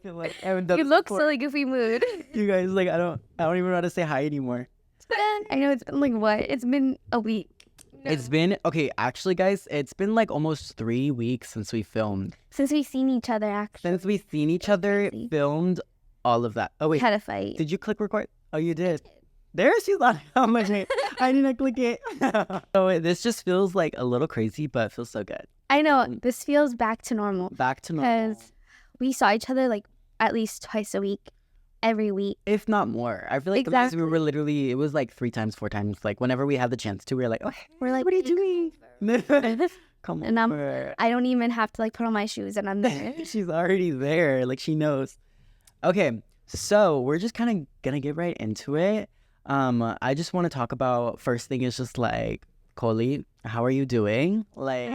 feel like I haven't done You this look before. silly goofy mood. You guys, like, I don't even know how to say hi anymore. I know it's been like what? It's been a week. No. It's been okay, actually, guys. It's been like almost 3 weeks since we filmed. Since we've seen each other, actually. Since we've seen each other, crazy. filmed all of that. Oh We wait, had a fight. did you click record? Oh, you did. There she's on. Oh my god, I didn't click it. So this just feels like a little crazy, but it feels so good. I know. This feels back to normal. Back to normal. Because we saw each other like at least twice a week, every week. If not more. I feel like because we were literally, it was like 3 times, 4 times. Like whenever we had the chance to, we were like, oh, We're like, what are you doing? Come on. And I don't even have to like put on my shoes and I'm there. She's already there. Like she knows. Okay, so we're just kind of gonna get right into it. I just want to talk about, first thing is just like, Colie, how are you doing? Like,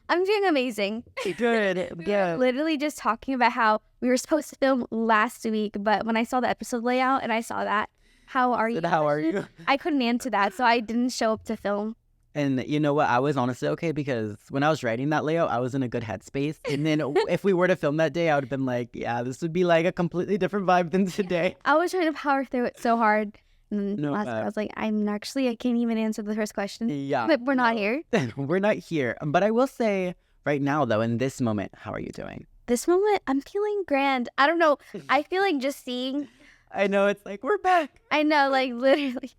I'm doing amazing. good. Yeah. Literally just talking about how we were supposed to film last week, but when I saw the episode layout and I saw that, how are you? How are you? I couldn't answer that, so I didn't show up to film. And you know what? I was honestly okay because when I was writing that layout, I was in a good headspace. And then if we were to film that day, I would have been like, yeah, this would be like a completely different vibe than today. I was trying to power through it so hard. And No, last I was like, I can't even answer the first question. Yeah. But we're not here. We're not here. But I will say right now, though, in this moment, how are you doing? This moment, I'm feeling grand. I don't know. I feel like just seeing. I know, it's like, we're back. I know, like literally.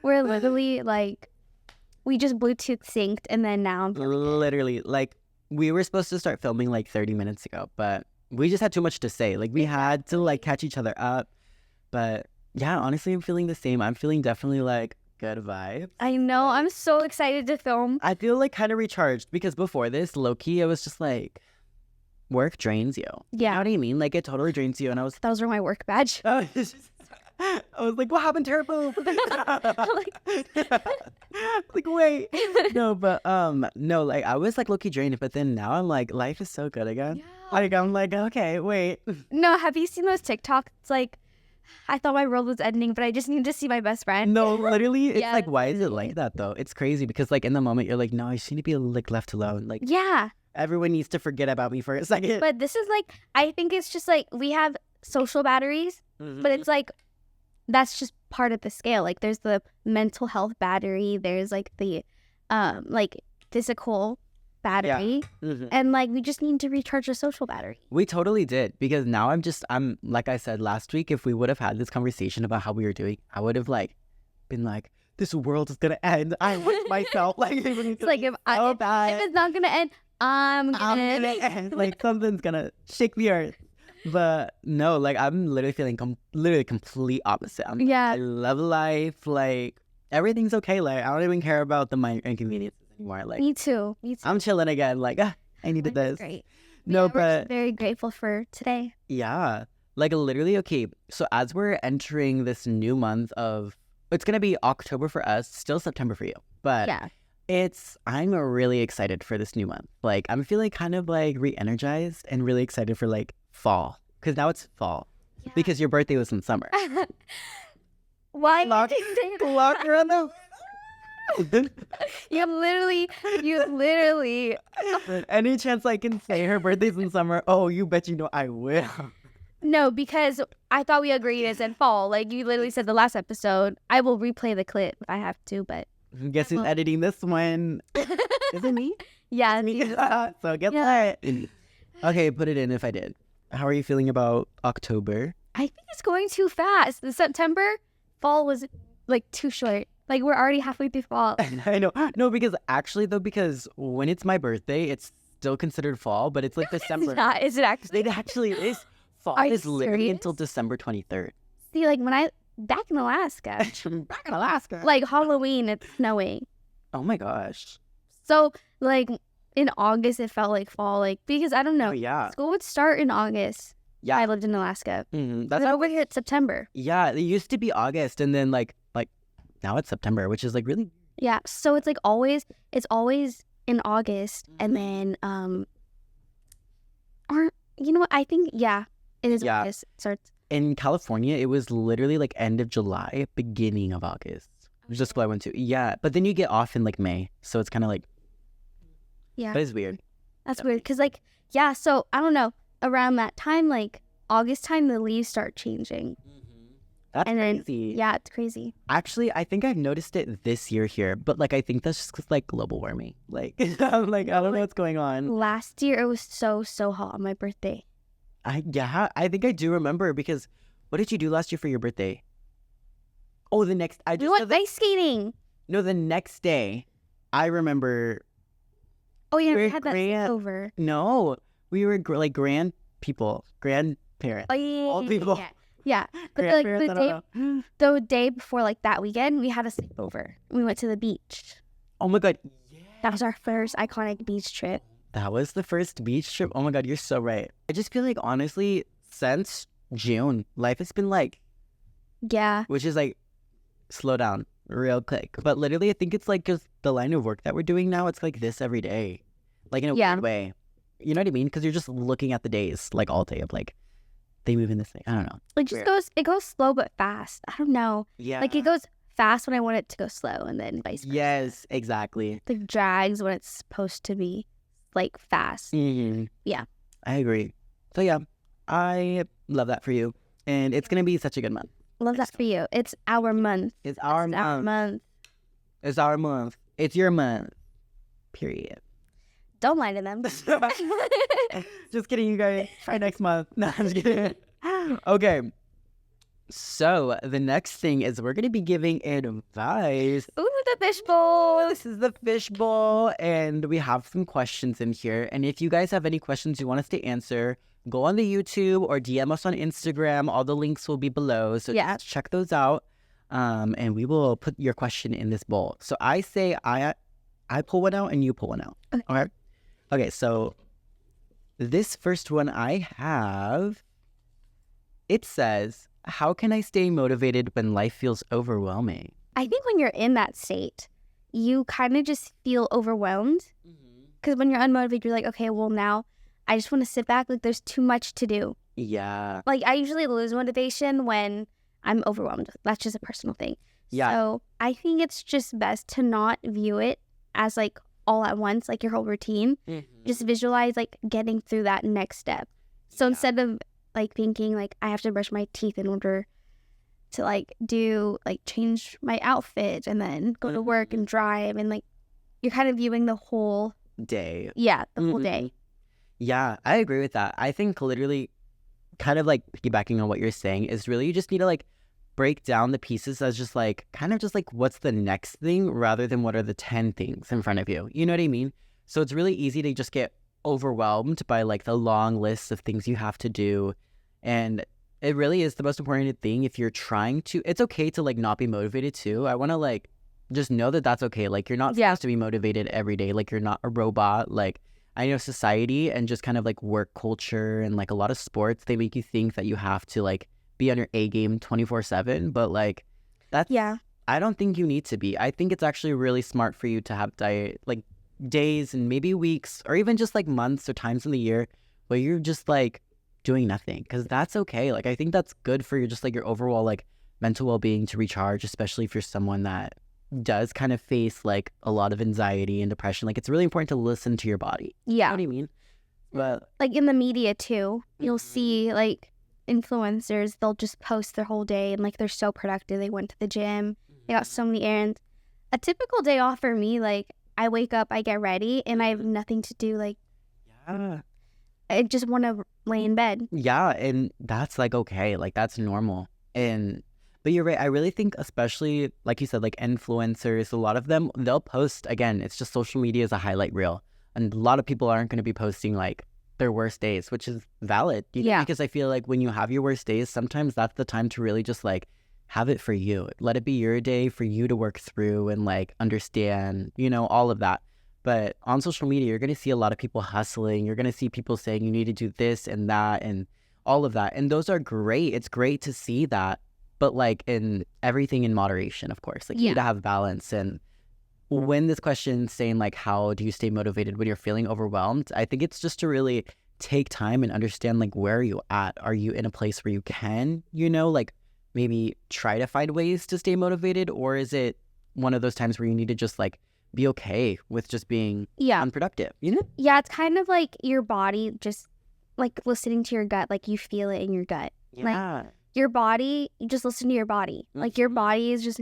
We're literally like, we just Bluetooth synced and then now I'm Literally, like, we were supposed to start filming like 30 minutes ago, but we just had too much to say. Like, we had to like catch each other up. But yeah, honestly, I'm feeling the same. I'm feeling definitely like good vibes. I know. I'm so excited to film. I feel like kind of recharged because before this, low-key, it was just like, work drains you. You know Yeah. what I mean? Like, it totally drains you. And I was Those were my work badge. I was like, what happened to her boob? Like, wait. No, but no, like I was like low-key drained, but then now I'm like, life is so good again. Like I'm like, okay, wait. No, have you seen those TikToks? It's like, I thought my world was ending, but I just need to see my best friend. No, literally, it's Yeah, like, why is it literally. like that though? It's crazy because like in the moment you're like, no, I just need to be like left alone. Like Yeah. everyone needs to forget about me for a second. But this is like, I think it's just like, we have social batteries, but it's like, that's just part of the scale. Like there's the mental health battery, there's like the like physical battery, and like we just need to recharge the social battery. We totally did because now I'm like I said last week, if we would have had this conversation about how we were doing, I would have like been like, this world is gonna end. I wish myself like It's like if so bad. it's not gonna end, I'm gonna end. Like something's gonna shake the earth. But no, like I'm literally feeling literally complete opposite. Yeah. I love life. Like everything's okay. Like I don't even care about the minor inconveniences anymore. Like Me too. I'm chilling again. Like I needed Life is this. Great. No, We're but just very grateful for today. yeah, like literally, okay. So as we're entering this new month of, it's gonna be October for us, still September for you, but Yeah. I'm really excited for this new month. Like I'm feeling kind of like re-energized and really excited for like fall because now it's fall Yeah. because your birthday was in summer. Why? Lock her on the. You literally. Any chance I can say her birthday's in summer? Oh, you bet you know I will. No, because I thought we agreed it's in fall. Like you literally said the last episode. I will replay the clip if I have to, but Guess who's Well- editing this one? Is it me? yeah. Me. So get Yeah. that. Okay, put it in if I did. How are you feeling about October? I think it's going too fast. The September fall was like too short. Like we're already halfway through fall. I know. No, because actually though, because when it's my birthday, it's still considered fall, but it's like December. It's not. Is it actually? It actually is. Fall Are you is literally serious? until December 23rd. See, like when I back in Alaska, Back in Alaska. like Halloween, it's snowing. Oh my gosh. So like in August, it felt like fall. Like because I don't know, Oh yeah. school would start in August. Yeah. I lived in Alaska. That's Then over here it's September. yeah. It used to be August, and then like now it's September, which is like really. Yeah. So it's like always. It's always in August, and then or you know what? I think it is Yeah. August. It starts. in California, it was literally like end of July, beginning of August. It was just what I went to. Yeah, but then you get off in like May, so it's kind of like, Yeah. but it's weird. That's weird because, like, yeah, so I don't know. Around that time, like August time, the leaves start changing. That's And then, crazy. yeah, it's crazy. Actually, I think I've noticed it this year here, but like I think that's just 'cause, like global warming. Like, I'm like, I don't know what's going on. Last year, it was so hot on my birthday. I think I do remember because what did you do last year for your birthday? Oh, the next I We just went ice skating. no, the next day. I remember. Oh, yeah, we We're had that grand- over. No, we were like grandparents. Oh, yeah, Old people. Yeah. But like Grandparents, I don't know. the day before, like that weekend, we had a sleepover. We went to the beach. Oh my god, That was our first iconic beach trip. that was the first beach trip. Oh my god, you're so right. I just feel like honestly, since June, life has been like, Yeah. which is like, slow down real quick. But literally, I think it's like just the line of work that we're doing now. It's like this every day, like in a Yeah. weird way. You know what I mean? Because you're just looking at the days like all day of like they move in this thing. I don't know. It just Weird. goes slow but fast. I don't know. Yeah. Like it goes fast when I want it to go slow and then vice versa. Yes, exactly. Like drags when it's supposed to be like fast. Mhm. Yeah. I agree. So yeah, I love that for you, and it's gonna be such a good month. Love that for you. It's our month. It's our It's our month. month. It's our month. It's your month. Period. Don't lie to them. Just kidding, you guys. Try next month. No, I'm just kidding. Okay. So the next thing is we're gonna be giving advice. Ooh, the fishbowl. This is the fishbowl, and we have some questions in here. And if you guys have any questions you want us to answer, go on the YouTube or DM us on Instagram. All the links will be below, so Yeah. just check those out. And we will put your question in this bowl. So I say I pull one out and you pull one out. Okay. All right. Okay. So this first one I have, it says, "How can I stay motivated when life feels overwhelming?" I think when you're in that state, you kind of just feel overwhelmed. Because when you're unmotivated, you're like, okay, well, now I just want to sit back. Like, there's too much to do. Yeah. Like, I usually lose motivation when I'm overwhelmed. That's just a personal thing. Yeah. So I think it's just best to not view it as like all at once, like your whole routine. Just visualize like getting through that next step. So Yeah. instead of like thinking like I have to brush my teeth in order to like do like change my outfit and then go to work and drive, and like you're kind of viewing the whole Day. whole day. Yeah, I agree with that. I think literally kind of like piggybacking on what you're saying is really you just need to like break down the pieces as just like kind of just like what's the next thing rather than what are the 10 things in front of you. You know what I mean? So it's really easy to just get overwhelmed by like the long lists of things you have to do. And it really is the most important thing if you're trying to, it's okay to like not be motivated too. I want to like just know that that's okay. Like you're not Yeah. supposed to be motivated every day. Like you're not a robot. Like I know society and just kind of like work culture and like a lot of sports, they make you think that you have to like be on your A game 24/7. But like that's, Yeah. I don't think you need to be. I think it's actually really smart for you to have diet like days and maybe weeks or even just like months or times in the year where you're just like doing nothing, because that's okay. Like I think that's good for your just like your overall like mental well-being to recharge, especially if you're someone that does kind of face like a lot of anxiety and depression. Like it's really important to listen to your body. You know Yeah. what I mean? But Like in the media too, you'll Mhm. see like influencers, they'll just post their whole day and like they're so productive. They went to the gym, they got so many errands. A typical day off for me, like I wake up, I get ready, and I have nothing to do. Like yeah. I just want to lay in bed. Yeah, and that's like okay, like that's normal. And but you're right. I really think, especially like you said, like influencers, a lot of them they'll post again. It's just social media is a highlight reel, and a lot of people aren't going to be posting like their worst days, which is valid. Yeah. Because I feel like when you have your worst days, sometimes that's the time to really just like have it for you. Let it be your day for you to work through and like understand, you know, all of that. But on social media, you're going to see a lot of people hustling. You're going to see people saying you need to do this and that and all of that. And those are great. It's great to see that. But like in everything in moderation, of course. Like you Yeah. need to have balance. And when this question saying like, how do you stay motivated when you're feeling overwhelmed? I think it's just to really take time and understand like where are you at? Are you in a place where you can, you know, like maybe try to find ways to stay motivated, or is it one of those times where you need to just like be okay with just being unproductive, you know? Yeah, it's kind of like your body just like listening to your gut, like you feel it in your gut. Yeah. Like your body, you just listen to your body. Like your body is just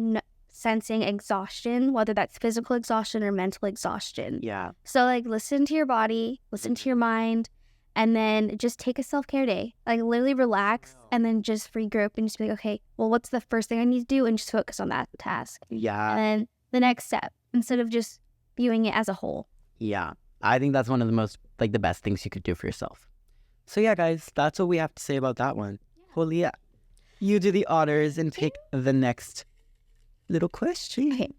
sensing exhaustion, whether that's physical exhaustion or mental exhaustion. Yeah. So like listen to your body, listen to your mind, and then just take a self-care day. Like literally relax and then just regroup and just be like, okay, well, what's the first thing I need to do? And just focus on that task. Yeah. And then the next step, instead of just viewing it as a whole. Yeah. I think that's one of the most, like, the best things you could do for yourself. So yeah, guys, that's what we have to say about that one. Colie, you do the honors and take the next little question. Okay.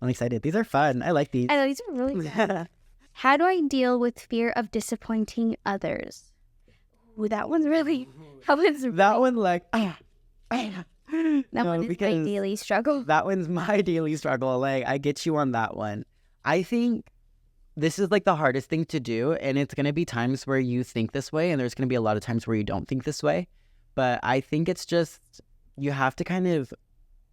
I'm excited. These are fun. I like these. I know, these are really fun. How do I deal with fear of disappointing others? Ooh, that one's really... That one, like... That one is my daily struggle. That one's my daily struggle. Like, I get you on that one. I think this is, like, the hardest thing to do, and it's going to be times where you think this way, and there's going to be a lot of times where you don't think this way. But I think it's just, you have to kind of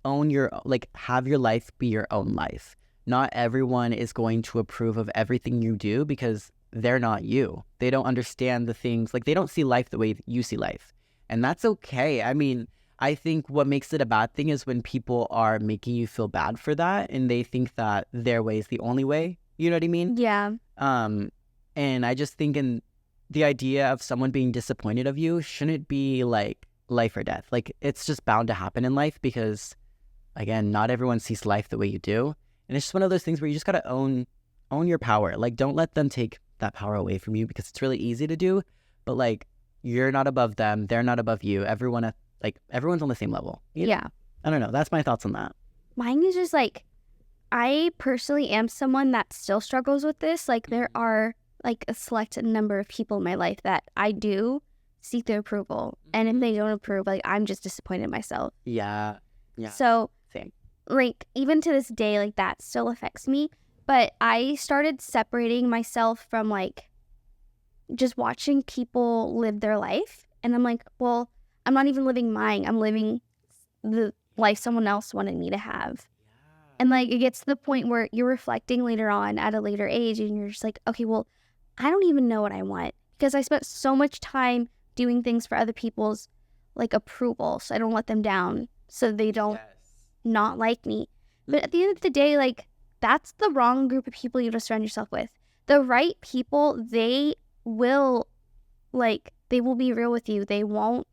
own your... Like, have your life be your own life. Not everyone is going to approve of everything you do because they're not you. They don't understand the things, like they don't see life the way you see life. And that's okay. I mean, I think what makes it a bad thing is when people are making you feel bad for that and they think that their way is the only way. You know what I mean? Yeah. And I just think in the idea of someone being disappointed of you shouldn't be like life or death. Like it's just bound to happen in life because, again, not everyone sees life the way you do. And it's just one of those things where you just got to own your power. Like, don't let them take that power away from you because it's really easy to do. But, like, you're not above them. They're not above you. Everyone's on the same level. You know? Yeah. I don't know. That's my thoughts on that. Mine is just, like, I personally am someone that still struggles with this. Like, there are, like, a select number of people in my life that I do seek their approval. And if they don't approve, like, I'm just disappointed in myself. Yeah. Yeah. So... Same. Like, even to this day, like, that still affects me. But I started separating myself from, like, just watching people live their life. And I'm like, well, I'm not even living mine. I'm living the life someone else wanted me to have. And, like, it gets to the point where you're reflecting later on at a later age. And you're just like, okay, well, I don't even know what I want. Because I spent so much time doing things for other people's, like, approval. So I don't let them down. So they don't not like me. But at the end of the day, like, that's the wrong group of people you have to surround yourself with. The right people, they will be real with you. They won't,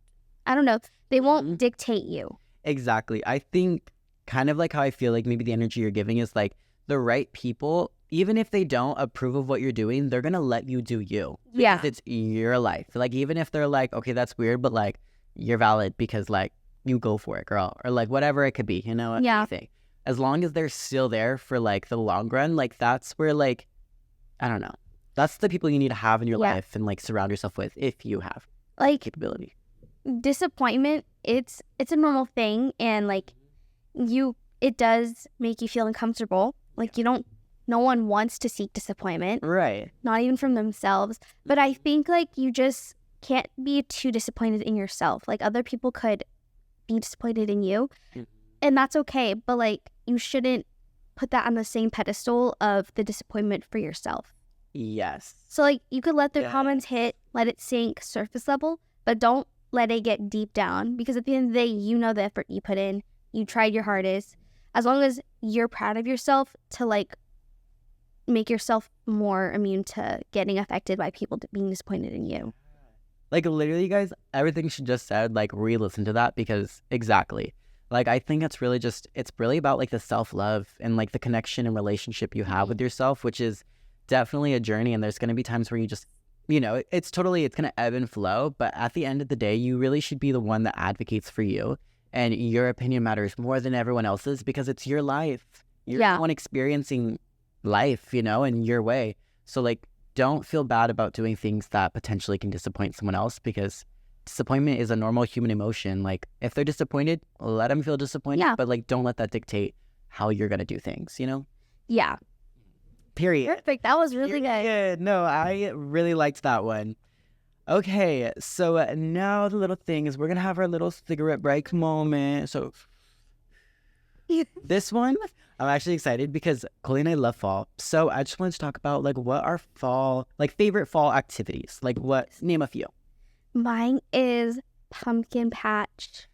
I don't know, they won't dictate you. Exactly. I think kind of like how I feel like maybe the energy you're giving is like the right people, even if they don't approve of what you're doing, they're going to let you do you. Yeah. It's your life. Like, even if they're like, okay, that's weird, but like, you're valid because like, you go for it, girl, or like whatever it could be, you know? Yeah. Anything. As long as they're still there for like the long run, like that's where like, I don't know. That's the people you need to have in your life and like surround yourself with if you have like capability. Disappointment, it's a normal thing, and like it does make you feel uncomfortable. Like no one wants to seek disappointment. Right. Not even from themselves. But I think like you just can't be too disappointed in yourself. Like other people could be disappointed in you, and that's okay, but like you shouldn't put that on the same pedestal of the disappointment for yourself. Yes. So like you could let their comments hit, let it sink surface level, but don't let it get deep down, because at the end of the day, you know the effort you put in, you tried your hardest. As long as you're proud of yourself, to like make yourself more immune to getting affected by people being disappointed in you. Like, literally, guys, everything she just said, like, re-listen to that, because exactly. Like, I think it's really about, like, the self-love and, like, the connection and relationship you have with yourself, which is definitely a journey. And there's going to be times where you just, you know, it's going to ebb and flow. But at the end of the day, you really should be the one that advocates for you. And your opinion matters more than everyone else's, because it's your life. You're the one experiencing life, you know, in your way. So, like, don't feel bad about doing things that potentially can disappoint someone else, because disappointment is a normal human emotion. Like, if they're disappointed, let them feel disappointed, but like, don't let that dictate how you're going to do things, you know? Yeah. Period. Perfect. That was really good. Yeah, no, I really liked that one. Okay, so now the little thing is we're gonna have our little cigarette break moment. So this one, I'm actually excited because Colie and I love fall. So I just wanted to talk about like what our fall, like favorite fall activities. Like what? Name a few. Mine is pumpkin patch.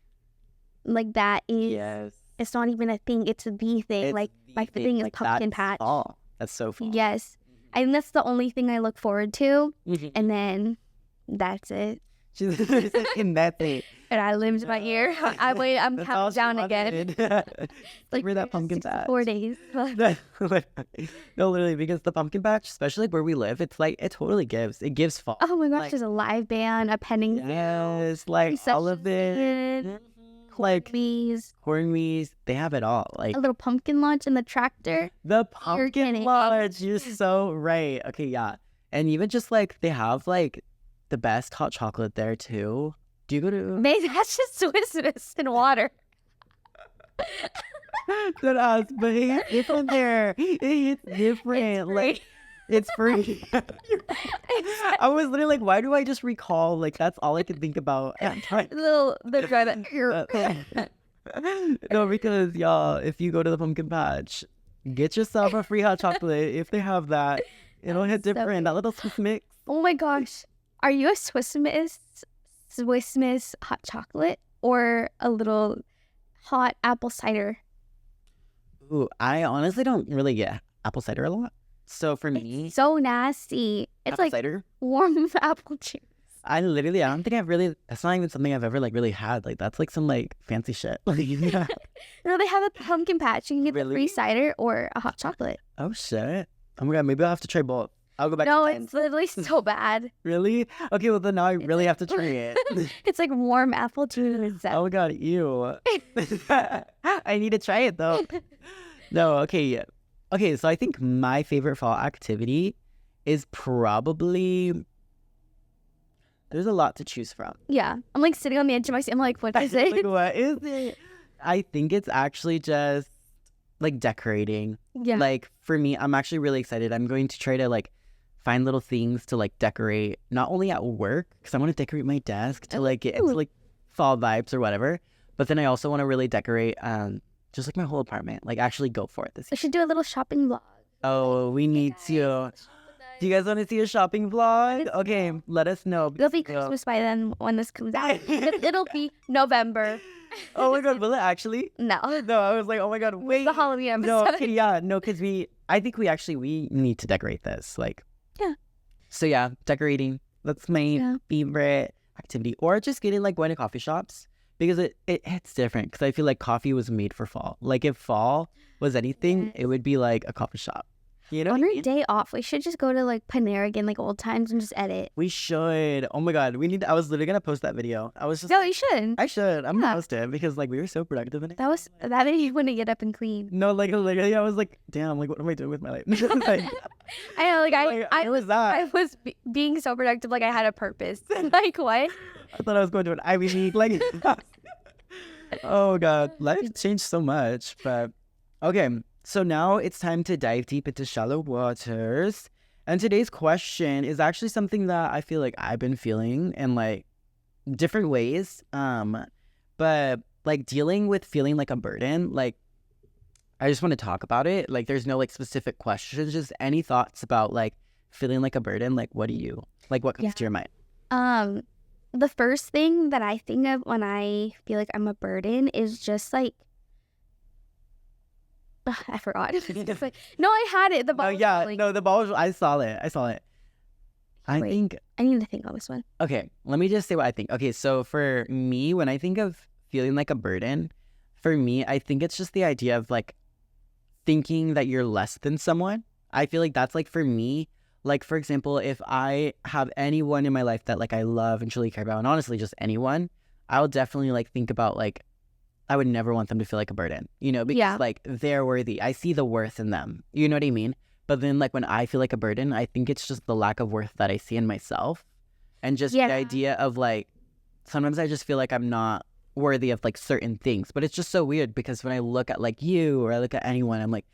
Like that is. Yes. It's not even a thing. It's the thing. It's like the my thing is like, pumpkin that's patch. Fall. That's so fall. Yes. I think that's the only thing I look forward to. Mhm. And then that's it. She's in that thing. And I limbed my ear. I'm That's all counting she down again. wanted. Like We're that pumpkin patch. 4 days. No, literally, because the pumpkin patch, especially like where we live, it's like it totally gives. It gives fall. Oh my gosh, Like, there's a live band, a penning. yes, like all of it. Mhm. Like Bees, cornmeals, they have it all. Like a little pumpkin lunch in the tractor. the pumpkin kidding. lodge. You're so right. Okay, yeah, and even just like they have like the best hot chocolate there too. Do you go to? Maybe that's just Swiss Miss and water. Not us, but it's different there. It's different. Like it's free. I was literally like, why do I just recall? Like that's all I could think about at times. the drive. No, because y'all, if you go to the pumpkin patch, get yourself a free hot chocolate. If they have that, it'll hit So different. That little Swiss mix. Oh my gosh, are you a Swiss Miss hot chocolate or a little hot apple cider? Ooh, I honestly don't really get apple cider a lot. So for me, It's so nasty. It's apple like cider. warm apple juice. I don't think I've really, that's not even something I've ever like really had. Like that's like some like fancy shit. Like, yeah. No, they have a pumpkin patch. You can get the Really? free cider or a hot chocolate. Oh shit. Oh my god, maybe I'll have to try both. I'll go back No, to 10. it's literally so bad. Really? Okay, well then now I really have to try it. It's like warm apple juice. Oh my god, ew. I need to try it though. No, okay. Yeah. Okay, so I think my favorite fall activity is probably, there's a lot to choose from. Yeah, I'm like sitting on the edge of my seat. I'm like, what is Like, it? what is it? I think it's actually just like decorating. Yeah. Like for me, I'm actually really excited. I'm going to try to like find little things to like decorate, not only at work, because I want to decorate my desk to like get into Ooh. like fall vibes or whatever. But then I also want to really decorate just like my whole apartment. Like actually go for it this We year. should do a little shopping vlog. Oh, we need to. Do you guys want to see a shopping vlog? Okay, let us know. It'll be Yeah. Christmas by then when this comes out. It'll be November. Oh my god, will it actually? No. No, I was like, oh my god, wait. The Halloween No, episode. okay, yeah, no, because I think we need to decorate this. Like, Yeah. So yeah, decorating. That's my Yeah. favorite activity. Or just getting like going to coffee shops because it hits different. Because I feel like coffee was made for fall. Like if fall was anything, Yes. it would be like a coffee shop. You know On what I our mean? day off, we should just go to like Panera again, like old times, and just edit. We should. Oh my god, we need. I was literally gonna post that video. I was just. No, you should. I should. I'm Yeah. gonna post it because like we were so productive in it. That made you want to get up and clean. No, like literally, I was like, damn, like what am I doing with my life? Like, I know, like I was that? I was being so productive, like I had a purpose. Like what? I thought I was going to an Ivy League. Like, oh god, life changed so much. But okay, so now it's time to dive deep into shallow waters. And today's question is actually something that I feel like I've been feeling in like different ways. But like dealing with feeling like a burden, like I just want to talk about it. Like there's no like specific questions, just any thoughts about like feeling like a burden. Like what what comes to your mind? The first thing that I think of when I feel like I'm a burden is just like I forgot. It's like, no, I had it. The ball. Oh was yeah, rolling. no, the ball was, I saw it. I Wait. think, I need to think on this one. okay, let me just say what I think. Okay, so for me, when I think of feeling like a burden, for me, I think it's just the idea of like thinking that you're less than someone. I feel like that's like for me, like for example, if I have anyone in my life that like I love and truly care about, and honestly just anyone, I'll definitely like think about like, I would never want them to feel like a burden, you know, because Yeah. like they're worthy. I see the worth in them. You know what I mean? But then like when I feel like a burden, I think it's just the lack of worth that I see in myself. And just Yeah. the idea of like, sometimes I just feel like I'm not worthy of like certain things. But it's just so weird because when I look at like you or I look at anyone, I'm like,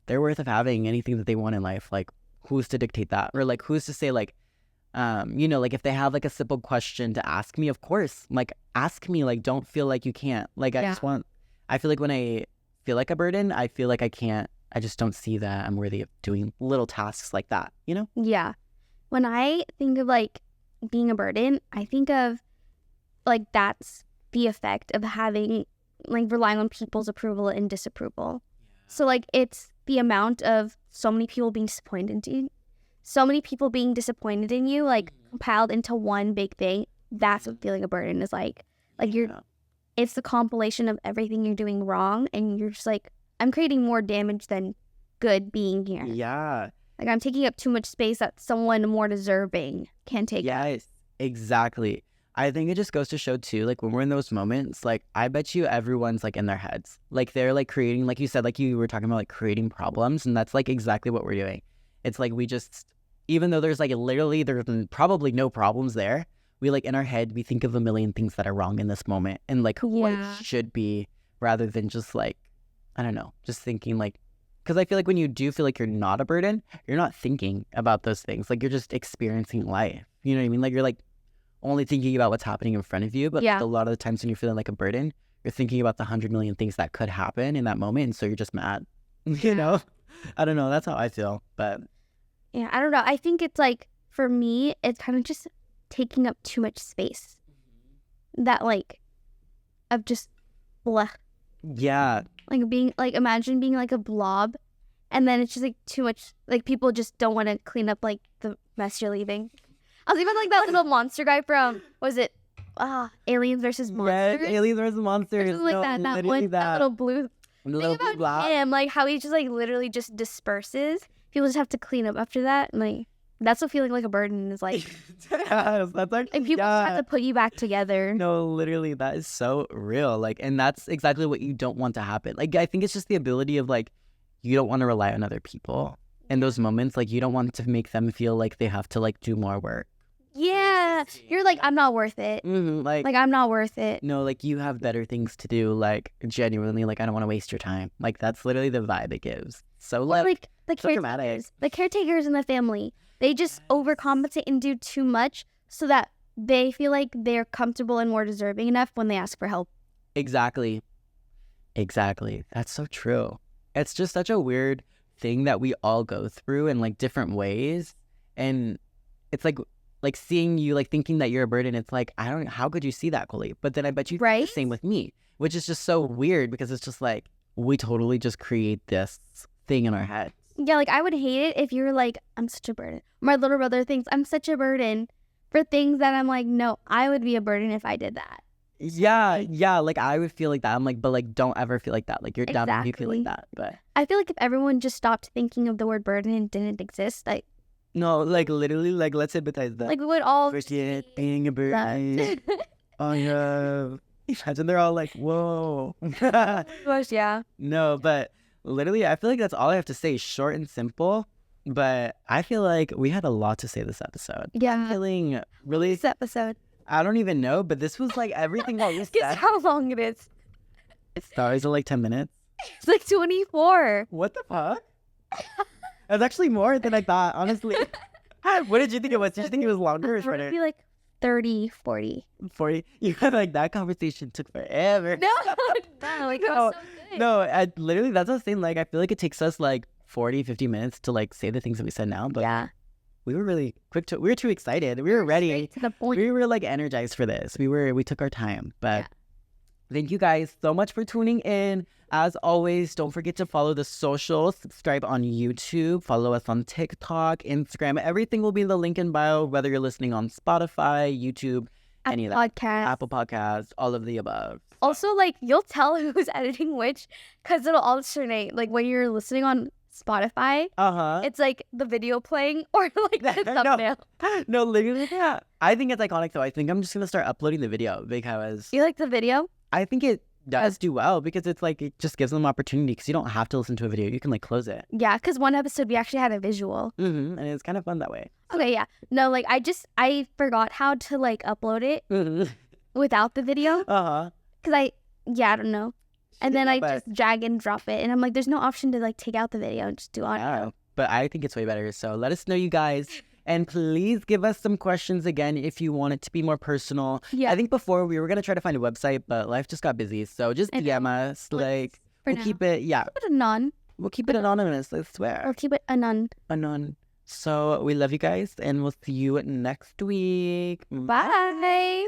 they're worth of having anything that they want in life. Like, who's to dictate that? Or like, who's to say like, you know, like if they have like a simple question to ask me, of course, like ask me, like don't feel like you can't. Like I feel like when I feel like a burden, I feel like I can't. I just don't see that I'm worthy of doing little tasks like that, you know? Yeah. When I think of like being a burden, I think of like that's the effect of having like relying on people's approval and disapproval. So like it's the amount of so many people being disappointed in you, so many people being disappointed in you, like compiled into one big thing. That's what feeling a burden is like. Like it's the compilation of everything you're doing wrong, and you're just like, I'm creating more damage than good being here. Yeah. Like I'm taking up too much space that someone more deserving can take up. Yes, exactly. I think it just goes to show too, like when we're in those moments, like I bet you everyone's like in their heads. Like they're like creating, like you said, like you were talking about like creating problems, and that's like exactly what we're doing. It's like we just, even though there's like literally there's probably no problems there, we like in our head we think of a million things that are wrong in this moment and like what should be, rather than just like, I don't know, just thinking like, because I feel like when you do feel like you're not a burden, you're not thinking about those things. Like you're just experiencing life. You know what I mean? Like you're like only thinking about what's happening in front of you. But a lot of the times when you're feeling like a burden, you're thinking about the 100 million things that could happen in that moment. And so you're just mad, you know? I don't know. That's how I feel. But yeah, I don't know. I think it's like, for me, it's kind of just taking up too much space. That like, of just blah. Yeah. Like being, like imagine being like a blob, and then it's just like too much, like people just don't want to clean up like the mess you're leaving. I was even like that little monster guy from, was it Aliens versus Monsters? Yes, Aliens versus Monsters. Just like that one, that little blue. Little Think about him, like how he just like literally just disperses. People just have to clean up after that. And, like that's what feeling like a burden is like. Yes, that's like, and people just have to put you back together. No, literally, that is so real. Like, and that's exactly what you don't want to happen. Like, I think it's just the ability of like, you don't want to rely on other people in those moments. Like, you don't want to make them feel like they have to like do more work. Yeah, you're like, I'm not worth it. Like I'm not worth it. No, like you have better things to do. Like genuinely, like I don't want to waste your time. Like that's literally the vibe it gives. So like the so caretakers, the caretakers in the family, they just overcompensate and do too much so that they feel like they're comfortable and more deserving enough when they ask for help. Exactly. That's so true. It's just such a weird thing that we all go through in like different ways, and it's like seeing you like thinking that you're a burden. It's like, I don't know, how could you see that, Colie? But then I bet you think the same with me, which is just so weird because it's just like we totally just create this thing in our heads. Yeah, like I would hate it if you were like, I'm such a burden. My little brother thinks I'm such a burden for things that I'm like, no, I would be a burden if I did that. Yeah, like I would feel like that. I'm like, but like don't ever feel like that. Like you're dumb if you feel like that. But I feel like if everyone just stopped thinking of the word burden and didn't exist, like no, like literally, like let's sympathize that. Like we would all forget being a burden. Oh yeah. Imagine they're all like, whoa. Yeah. No, but literally, I feel like that's all I have to say. Short and simple. But I feel like we had a lot to say this episode. Yeah. I'm feeling really. This episode. I don't even know, but this was like everything that we said. Guess how long it is? Is it like 10 minutes? It's like 24. What the fuck? That's actually more than I thought, honestly. What did you think it was? Did you think it was longer or shorter? Maybe like 30, 40. 40? You had like that conversation took forever. No, like it was so good. No, literally, that's what I was saying. Like, I feel like it takes us like 40, 50 minutes to like say the things that we said now. But yeah, we were really quick we were too excited. We were ready. Straight to the point. We were like energized for this. We took our time. But thank you guys so much for tuning in. As always, don't forget to follow the socials, subscribe on YouTube, follow us on TikTok, Instagram. Everything will be in the link in bio, whether you're listening on Spotify, YouTube, any of that. Apple Podcasts, all of the above. Also, like, you'll tell who's editing which because it'll alternate. Like, when you're listening on Spotify, it's like the video playing or like the thumbnail. No, literally, yeah. I think it's iconic, though. I think I'm just going to start uploading the video because... You like the video? I think it does do well because it's like it just gives them opportunity because you don't have to listen to a video. You can like close it. Yeah, because one episode we actually had a visual. And it's kind of fun that way. Okay, yeah. No, like I forgot how to like upload it without the video. Because I don't know. And then Yeah, I but- just drag and drop it. And I'm like, there's no option to like take out the video and just do audio. Yeah, but I think it's way better. So let us know, you guys. And please give us some questions again if you want it to be more personal. Yeah. I think before we were going to try to find a website, but life just got busy. So just I DM know. us. Like, For we'll now. keep it, yeah, Put a non. we'll keep it anonymous, I swear. Or keep it a non. Anon. So we love you guys, and we'll see you next week. Bye.